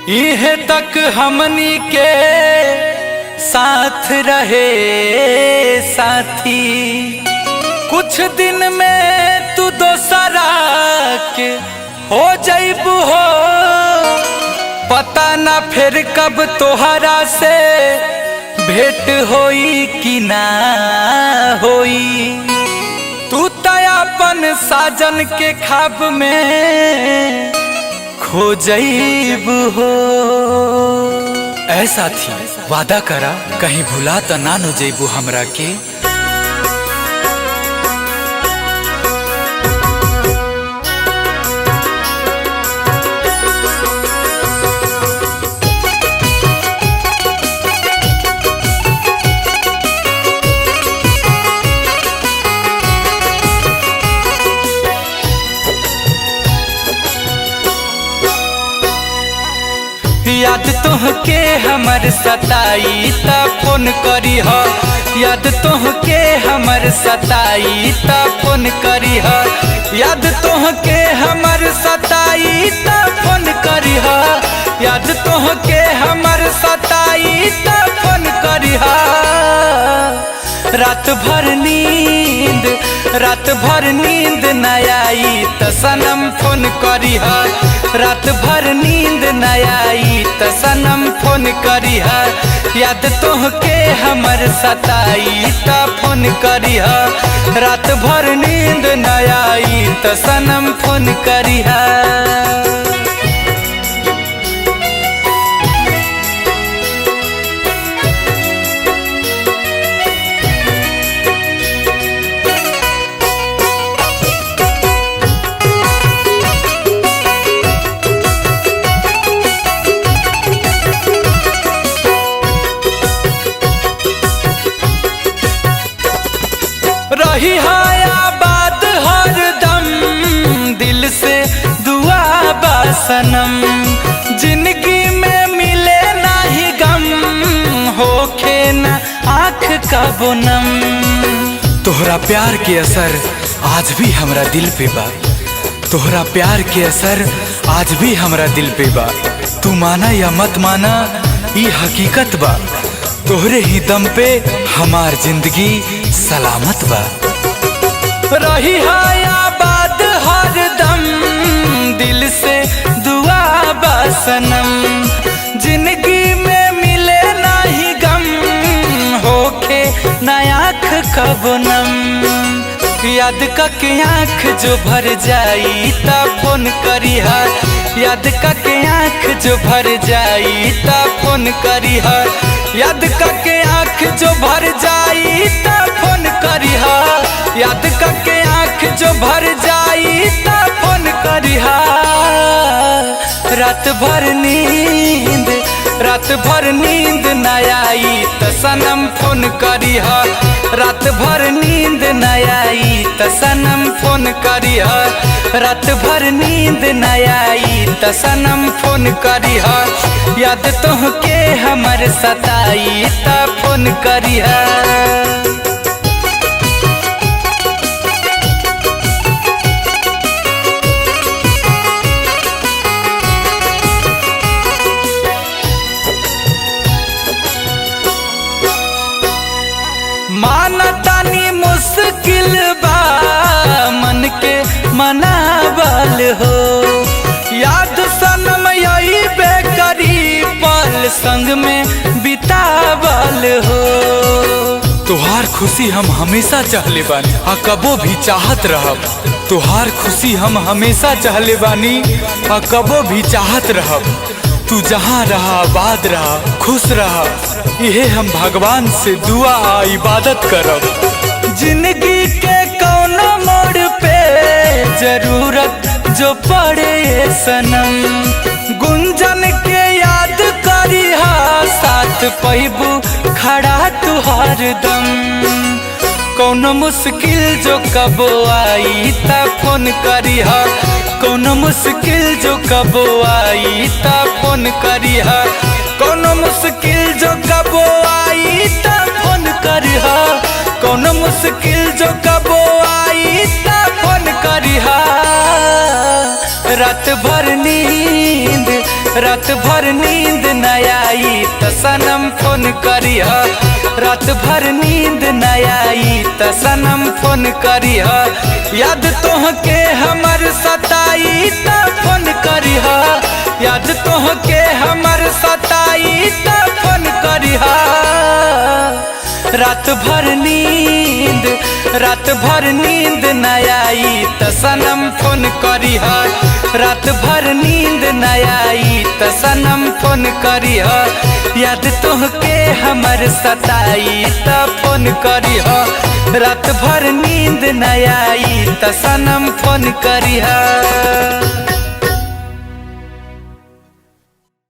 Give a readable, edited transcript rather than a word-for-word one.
इहे तक हमनी के साथ रहे साथी, कुछ दिन में तू दोसरा के हो जाइबू हो। पता ना फिर कब तोहरा से भेंट होई कि ना होई। तू तयापन साजन के ख्वाब में खो जाइबू हो। ऐसा थी वादा करा कहीं भुला त ना नो जइबू हमरा के। याद तोहके हमर सताई त फोन करी ह। याद तोहके हमर सताई त फोन करी ह। याद तोहके हमर सताई त फोन करी ह। याद तोहके हमर सताई त फोन करी ह। रात भर नींद न आई त सनम फोन करी ह। रात भर नींद न आई त सनम फोन करी ह। याद तोहके हमर सताई त फोन करी ह। रात भर नींद न आई त सनम फोन करी ह। रही आबाद हर दम दिल से दुआ बा सनम। जिंदगी में मिले नाही गम होखे न आँख का बोनम। तोहरा प्यार के असर आज भी हमरा दिल पे बा। तोहरा प्यार के असर आज भी हमरा दिल पे बा। तू माना या मत माना ये हकीकत बा। तोहरे ही दम पे हमार जिंदगी सलामत बा। रही आबाद हर दम दिल से दुआ बा सनम। जिंदगी में मिले नाही गम होखे न आँख का बोनम। याद के आँख जो भर जाई ता फोन करी हा। याद के आँख जो भर जाई ता फोन करी हा। याद के आँख जो भर जाई ता फोन करी हा। याद के आँख जो भर जाई ता फोन करी हा। रात भर नींद न आई त सनम फोन करी हा। रात भर नींद न आई त सनम फोन करी हा। रात भर नींद न आई त सनम फोन करी हा। याद तोहके हमर सताई त फोन करी हा। मानतानी मुश्किल बा मन के मनावल हो। याद सनम यही बेकरी पल संग में बितावल हो। तोहार खुशी हम हमेशा चाहले बानी आ कबो भी चाहत रहब। तोहार खुशी हम हमेशा चाहले बानी आ कबो भी चाहत रहब। तू जहाँ रहा आबाद रहा खुश रहा यहे हम भगवान से दुआ आ इबादत करब। जिंदगी के कौनो मोड़ पे जरूरत जो पड़े सनम। गुंजन के याद करी हा साथ पैबू खड़ा तुहार दम। कौनो मुश्किल जो कबो आई ता फोन करी हा। कौनो मुश्किल जो कबो आई ता फोन करी हा। कौनो मुश्किल जो कबो आई ता फोन करी हा। कौनो मुश्किल जो कबो आई ता फोन करी हा। रात भर नींद सनम फोन करिह। रात भर नींद न आई त सनम फोन करिह। याद तोहके हमर सताई त फोन करिह। याद तोहके हमर सताई त फोन करिह। रात भर नींद न आई त सनम फोन करिह। रात भर नींद न आई त सनम फोन करिह। याद तोहके हमर सताई त फोन करिह। रात भर नींद न आई त सनम फोन करिह।